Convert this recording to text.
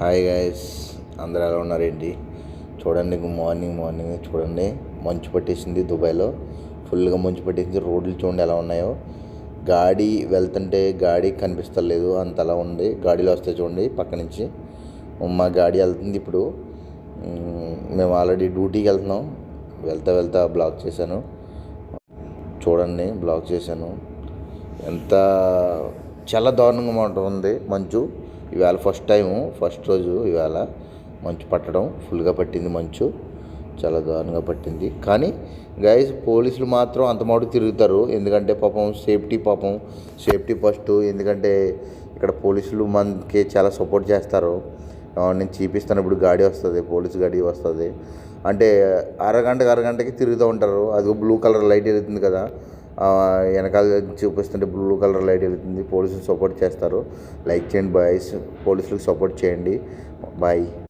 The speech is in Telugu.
హాయ్ గైస్, అందరూ ఎలా ఉన్నారేంటి? చూడండి, మార్నింగ్ చూడండి, మంచు పట్టేసింది. దుబాయ్లో ఫుల్గా మంచు పట్టేసింది. రోడ్లు చూడండి ఎలా ఉన్నాయో. గాడి వెళ్తుంటే గాడి కనిపిస్తలేదు, అంతలా ఉంది. గాడిలో వస్తే చూడండి పక్క నుంచి. మా గాడి వెళ్తుంది ఇప్పుడు. మేము ఆల్రెడీ డ్యూటీకి వెళ్తున్నాం. వెళ్తా బ్లాక్ చేశాను. చూడండి, బ్లాక్ చేశాను. ఎంత చాలా దారుణంగా ఉంటుంది మంచు. ఇవాళ ఫస్ట్ రోజు ఇవాళ మంచు పట్టడం. ఫుల్గా పట్టింది మంచు, చాలా దారుణంగా పట్టింది. కానీ గైస్, పోలీసులు మాత్రం అంత మాటు తిరుగుతారు. ఎందుకంటే సేఫ్టీ ఫస్ట్. ఎందుకంటే ఇక్కడ పోలీసులు మనకి చాలా సపోర్ట్ చేస్తారు. నేను చూపిస్తాను, ఇప్పుడు గాడి వస్తుంది, పోలీసు గాడి వస్తుంది అంటే అరగంటకి తిరుగుతూ ఉంటారు. అది బ్లూ కలర్ లైట్ వెళ్తుంది కదా, వెనకాల చూపిస్తుంటే బ్లూ కలర్ లైట్ వెళ్తుంది. పోలీసులు సపోర్ట్ చేస్తారు. లైక్ చేయండి బాయ్స్, పోలీసులకు సపోర్ట్ చేయండి. బాయ్.